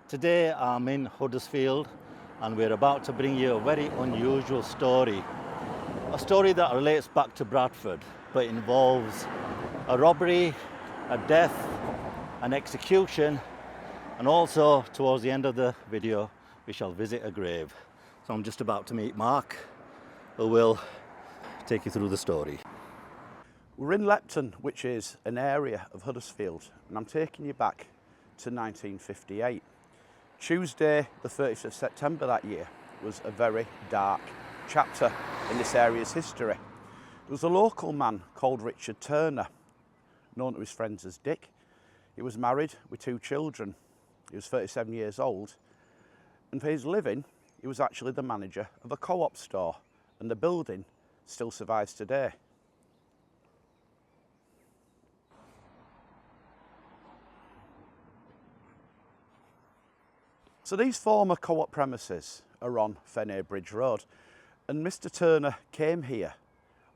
Today I'm in Huddersfield and we're about to bring you a very unusual story. A story that relates back to Bradford, but involves a robbery, a death, an execution, and also towards the end of the video we shall visit a grave. So I'm just about to meet Mark, who will take you through the story. We're in Lepton, which is an area of Huddersfield, and I'm taking you back to 1958. Tuesday, the 30th of September that year, was a very dark chapter in this area's history. There was a local man called Richard Turner, known to his friends as Dick. He was married with 2 children. He was 37 years old, and for his living, he was actually the manager of a co-op store, and the building still survives today. So these former co-op premises are on Fenay Bridge Road, and Mr. Turner came here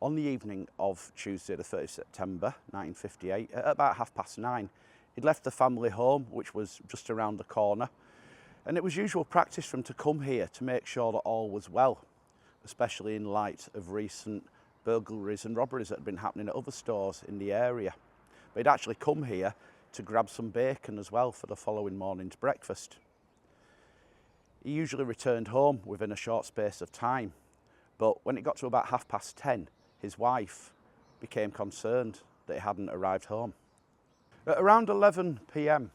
on the evening of Tuesday the 30th of September 1958 at about 9:30. He'd left the family home, which was just around the corner, and it was usual practice for him to come here to make sure that all was well, especially in light of recent burglaries and robberies that had been happening at other stores in the area. But he'd actually come here to grab some bacon as well for the following morning's breakfast. He usually returned home within a short space of time, but when it got to about 10:30, his wife became concerned that he hadn't arrived home. At around 11 p.m,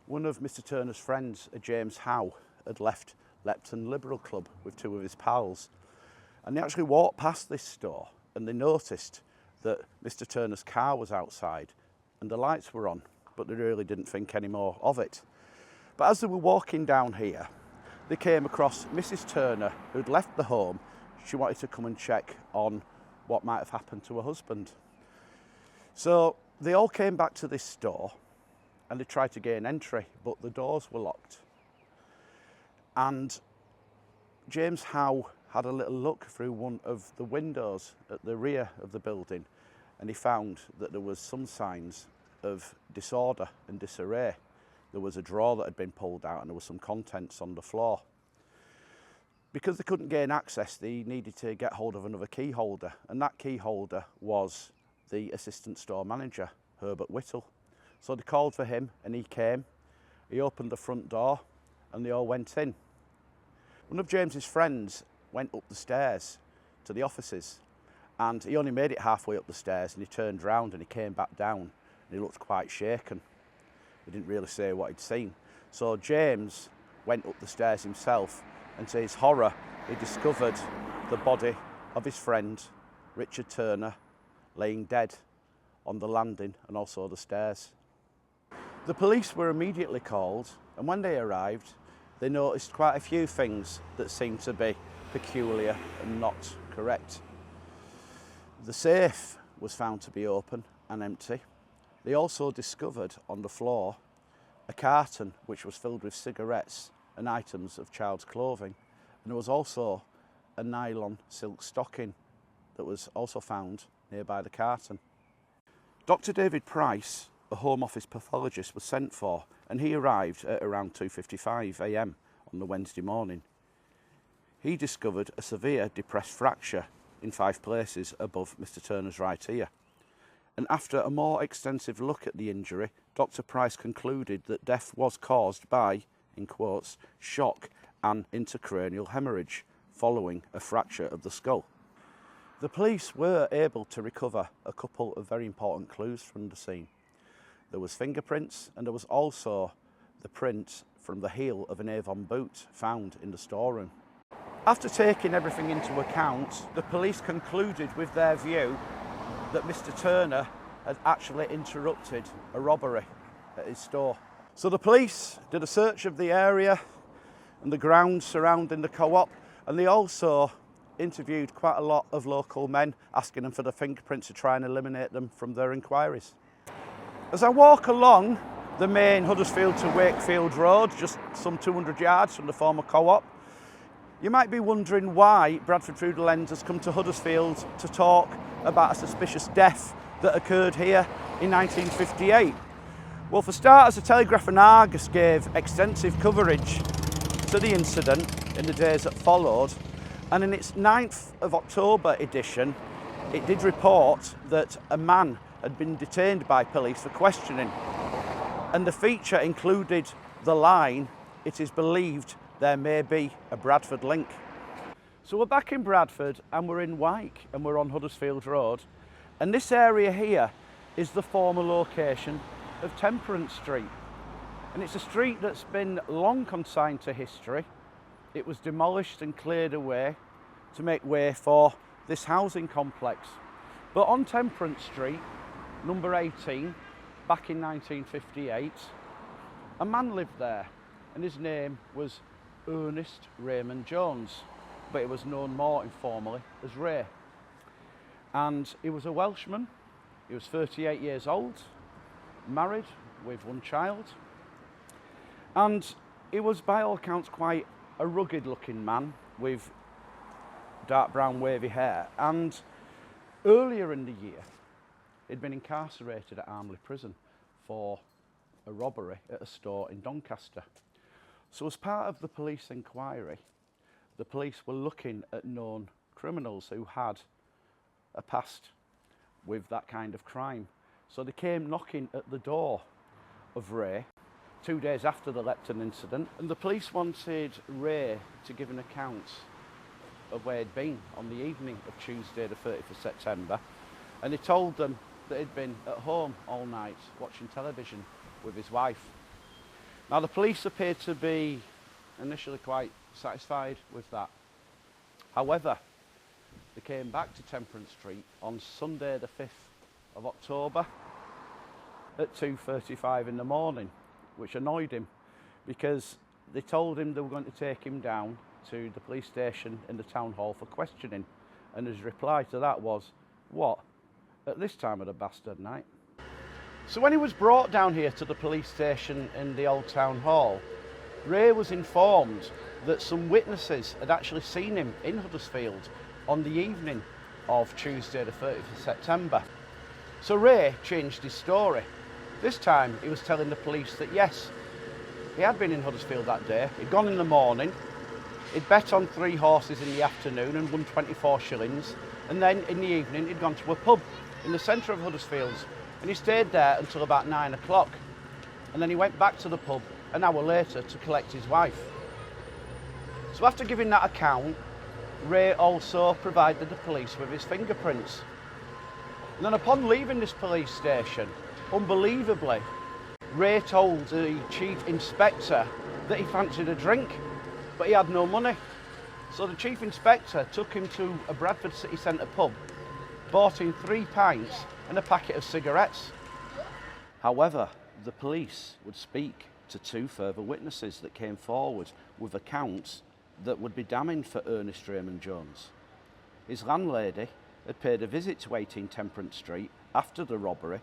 one of Mr. Turner's friends, James Howe, had left Lepton Liberal Club with 2 of his pals, and they actually walked past this store and they noticed that Mr. Turner's car was outside and the lights were on, but they really didn't think any more of it. But as they were walking down here, they came across Mrs. Turner, who'd left the home. She wanted to come and check on what might have happened to her husband. So they all came back to this store and they tried to gain entry, but the doors were locked. And James Howe had a little look through one of the windows at the rear of the building, and he found that there was some signs of disorder and disarray. There was a drawer that had been pulled out and there was some contents on the floor. Because they couldn't gain access, they needed to get hold of another key holder, and that key holder was the assistant store manager, Herbert Whittle. So they called for him and he came. He opened the front door and they all went in. One of James's friends went up the stairs to the offices, and he only made it halfway up the stairs, and he turned round and he came back down and he looked quite shaken. He didn't really say what he'd seen. So James went up the stairs himself, and to his horror, he discovered the body of his friend, Richard Turner, laying dead on the landing and also the stairs. The police were immediately called, and when they arrived, they noticed quite a few things that seemed to be peculiar and not correct. The safe was found to be open and empty. They also discovered on the floor a carton which was filled with cigarettes and items of child's clothing, and there was also a nylon silk stocking that was also found nearby the carton. Dr. David Price, a Home Office pathologist, was sent for, and he arrived at around 2:55 a.m. on the Wednesday morning. He discovered a severe depressed fracture in 5 places above Mr. Turner's right ear. And after a more extensive look at the injury, Dr. Price concluded that death was caused by, in quotes, shock and intracranial hemorrhage following a fracture of the skull. The police were able to recover a couple of very important clues from the scene. There was fingerprints, and there was also the print from the heel of an Avon boot found in the storeroom. After taking everything into account, the police concluded with their view that Mr. Turner had actually interrupted a robbery at his store. So the police did a search of the area and the grounds surrounding the co-op, and they also interviewed quite a lot of local men, asking them for the fingerprints to try and eliminate them from their inquiries. As I walk along the main Huddersfield to Wakefield Road, just some 200 yards from the former co-op, you might be wondering why Bradford Through the Lens has come to Huddersfield to talk about a suspicious death that occurred here in 1958. Well, for starters, the Telegraph Argus gave extensive coverage to the incident in the days that followed, and in its 9th of October edition, it did report that a man had been detained by police for questioning, and the feature included the line, "It is believed there may be a Bradford link." So we're back in Bradford and we're in Wyke and we're on Huddersfield Road, and this area here is the former location of Temperance Street, and it's a street that's been long consigned to history. It was demolished and cleared away to make way for this housing complex. But on Temperance Street, number 18, back in 1958, a man lived there, and his name was Ernest Raymond Jones, but he was known more informally as Ray. And he was a Welshman. He was 38 years old, married with one child, and he was by all accounts quite a rugged looking man with dark brown wavy hair. And earlier in the year he'd been incarcerated at Armley Prison for a robbery at a store in Doncaster. So as part of the police inquiry, the police were looking at known criminals who had a past with that kind of crime. So they came knocking at the door of Ray 2 days after the Lepton incident, and the police wanted Ray to give an account of where he'd been on the evening of Tuesday the 30th of September, and he told them that he'd been at home all night watching television with his wife. Now the police appeared to be initially quite satisfied with that. However, they came back to Temperance Street on Sunday the 5th of October at 2:35 in the morning, which annoyed him because they told him they were going to take him down to the police station in the town hall for questioning, and his reply to that was, "What? At this time of the bastard night?" So when he was brought down here to the police station in the old town hall, Ray was informed that some witnesses had actually seen him in Huddersfield on the evening of Tuesday the 30th of September. So Ray changed his story. This time he was telling the police that yes, he had been in Huddersfield that day. He'd gone in the morning, he'd bet on 3 horses in the afternoon and won 24 shillings, and then in the evening he'd gone to a pub in the centre of Huddersfield, and he stayed there until about 9 o'clock, and then he went back to the pub an hour later to collect his wife. So after giving that account, Ray also provided the police with his fingerprints. And then upon leaving this police station, unbelievably, Ray told the chief inspector that he fancied a drink, but he had no money. So the chief inspector took him to a Bradford city centre pub, bought him 3 pints and a packet of cigarettes. However, the police would speak to 2 further witnesses that came forward with accounts that would be damning for Ernest Raymond Jones. His landlady had paid a visit to 18 Temperance Street after the robbery,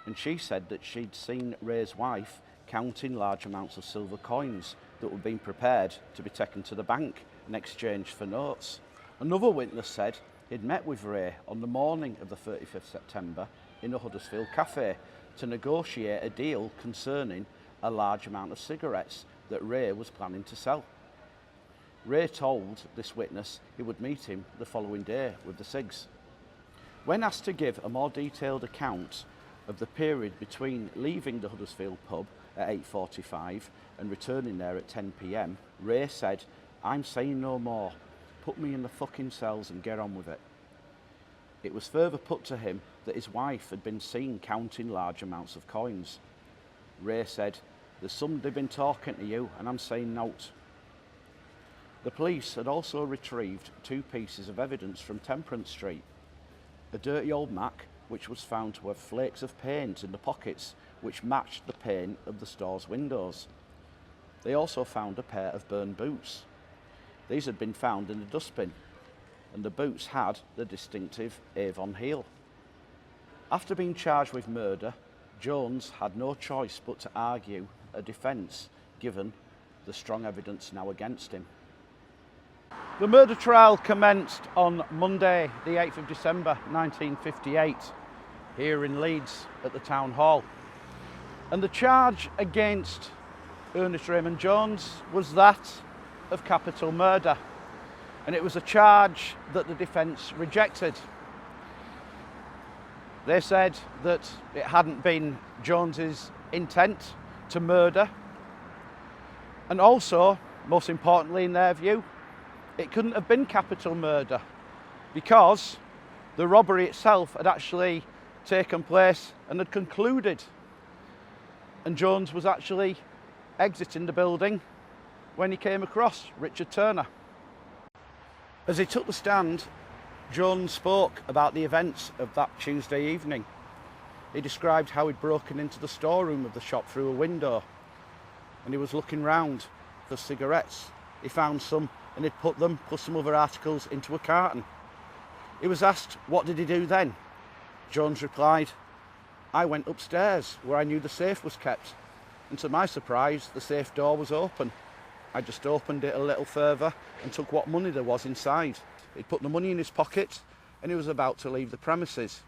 and she said that she'd seen Ray's wife counting large amounts of silver coins that were being prepared to be taken to the bank in exchange for notes. Another witness said he'd met with Ray on the morning of the 30th of September in a Huddersfield cafe to negotiate a deal concerning a large amount of cigarettes that Ray was planning to sell. Ray told this witness he would meet him the following day with the cigs. When asked to give a more detailed account of the period between leaving the Huddersfield pub at 8:45 and returning there at 10 p.m, Ray said, "I'm saying no more. Put me in the fucking cells and get on with it." It was further put to him that his wife had been seen counting large amounts of coins. Ray said, "There's somebody been talking to you and I'm saying note." The police had also retrieved 2 pieces of evidence from Temperance Street. A dirty old Mac, which was found to have flakes of paint in the pockets which matched the paint of the store's windows. They also found a pair of burned boots. These had been found in the dustbin, and the boots had the distinctive Avon heel. After being charged with murder, Jones had no choice but to argue a defence given the strong evidence now against him. The murder trial commenced on Monday the 8th of December 1958 here in Leeds at the Town Hall. And the charge against Ernest Raymond Jones was that of capital murder. And it was a charge that the defence rejected. They said that it hadn't been Jones's intent to murder. And also, most importantly in their view, it couldn't have been capital murder because the robbery itself had actually taken place and had concluded. And Jones was actually exiting the building when he came across Richard Turner. As he took the stand, Jones spoke about the events of that Tuesday evening. He described how he'd broken into the storeroom of the shop through a window and he was looking round for cigarettes. He found some and he'd put them, plus some other articles, into a carton. He was asked, what did he do then? Jones replied, I went upstairs where I knew the safe was kept, and to my surprise, the safe door was open. I just opened it a little further and took what money there was inside. He'd put the money in his pocket and he was about to leave the premises.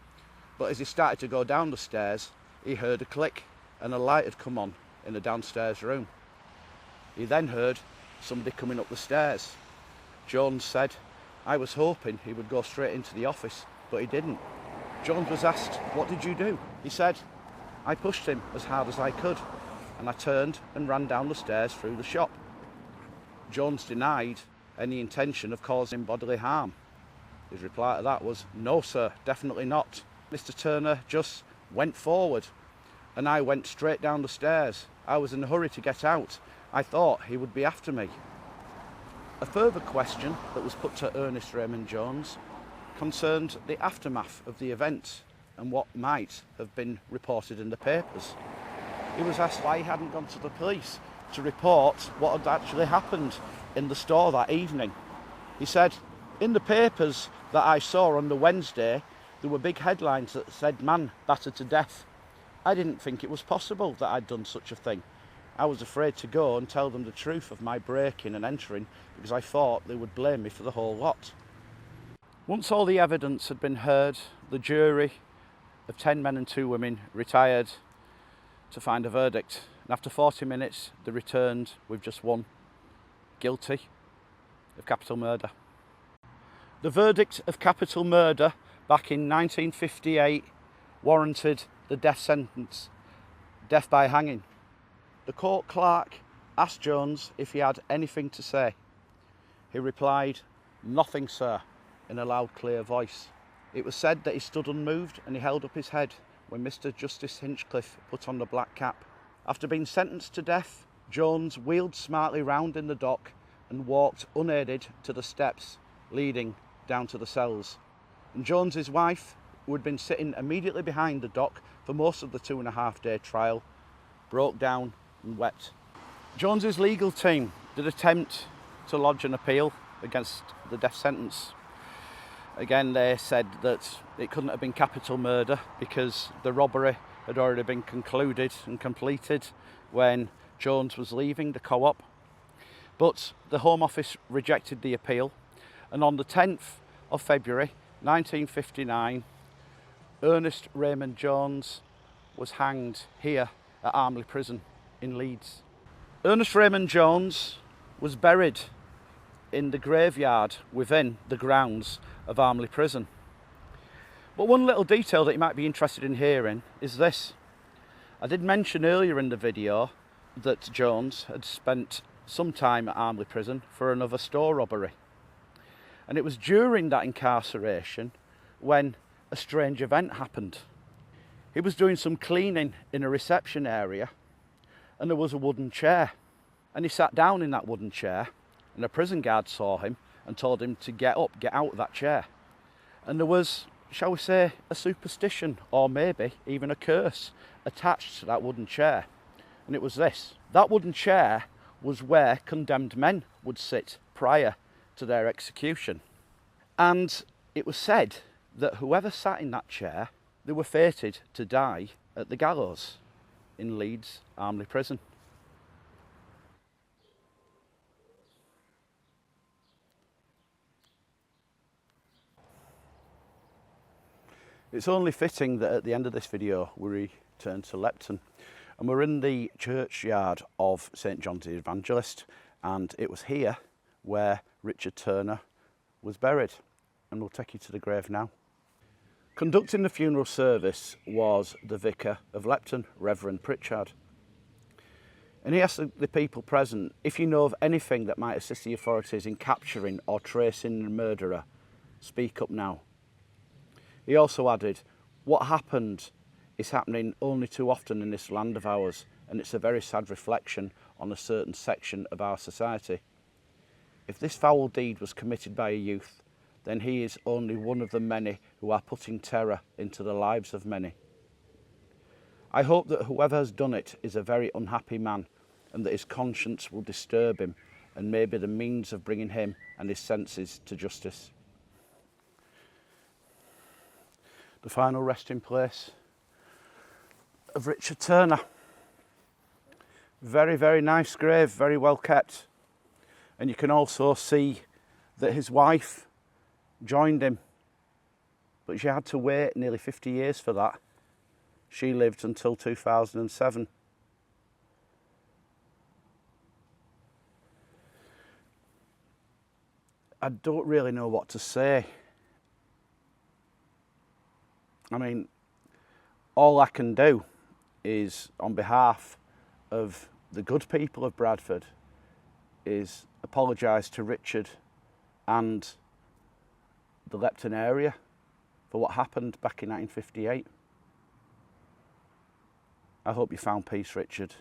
But as he started to go down the stairs, he heard a click and a light had come on in the downstairs room. He then heard somebody coming up the stairs. Jones said, I was hoping he would go straight into the office, but he didn't. Jones was asked, what did you do? He said, I pushed him as hard as I could and I turned and ran down the stairs through the shop. Jones denied any intention of causing bodily harm. His reply to that was, no sir, definitely not. Mr. Turner just went forward and I went straight down the stairs. I was in a hurry to get out. I thought he would be after me. A further question that was put to Ernest Raymond Jones concerned the aftermath of the event and what might have been reported in the papers. He was asked why he hadn't gone to the police to report what had actually happened in the store that evening. He said, in the papers that I saw on the Wednesday, there were big headlines that said man battered to death. I didn't think it was possible that I'd done such a thing. I was afraid to go and tell them the truth of my breaking and entering because I thought they would blame me for the whole lot. Once all the evidence had been heard, the jury of 10 men and 2 women retired to find a verdict. And after 40 minutes, they returned with just one, guilty of capital murder. The verdict of capital murder back in 1958 warranted the death sentence, death by hanging. The court clerk asked Jones if he had anything to say. He replied, nothing, sir, in a loud, clear voice. It was said that he stood unmoved and he held up his head when Mr. Justice Hinchcliffe put on the black cap. After being sentenced to death, Jones wheeled smartly round in the dock and walked unaided to the steps leading down to the cells. And Jones's wife, who had been sitting immediately behind the dock for most of the 2.5-day trial, broke down and wept. Jones's legal team did attempt to lodge an appeal against the death sentence. Again, they said that it couldn't have been capital murder because the robbery had already been concluded and completed when Jones was leaving the co-op. But the Home Office rejected the appeal, and on the 10th of February 1959, Ernest Raymond Jones was hanged here at Armley Prison in Leeds. Ernest Raymond Jones was buried in the graveyard within the grounds of Armley Prison. But one little detail that you might be interested in hearing is this. I did mention earlier in the video that Jones had spent some time at Armley Prison for another store robbery. And it was during that incarceration when a strange event happened. He was doing some cleaning in a reception area and there was a wooden chair. And he sat down in that wooden chair and a prison guard saw him and told him to get up, get out of that chair. And there was, shall we say, a superstition or maybe even a curse attached to that wooden chair. And it was this. That wooden chair was where condemned men would sit prior to their execution. And it was said that whoever sat in that chair, they were fated to die at the gallows in Leeds Armley Prison. It's only fitting that at the end of this video we return to Lepton And we're in the churchyard of St John the Evangelist, and it was here where Richard Turner was buried. And we'll take you to the grave now. Conducting the funeral service was the Vicar of Lepton, Reverend Pritchard. And he asked the people present, if you know of anything that might assist the authorities in capturing or tracing the murderer, speak up now. He also added, what happened is happening only too often in this land of ours, and it's a very sad reflection on a certain section of our society. If this foul deed was committed by a youth, then he is only one of the many who are putting terror into the lives of many. I hope that whoever has done it is a very unhappy man, and that his conscience will disturb him and may be the means of bringing him and his senses to justice. The final resting place of Richard Turner. Very, very nice grave, very well kept. And you can also see that his wife joined him, but she had to wait nearly 50 years for that. She lived until 2007. I don't really know what to say. I mean, all I can do is, on behalf of the good people of Bradford, is apologise to Richard and the Lepton area for what happened back in 1958. I hope you found peace, Richard.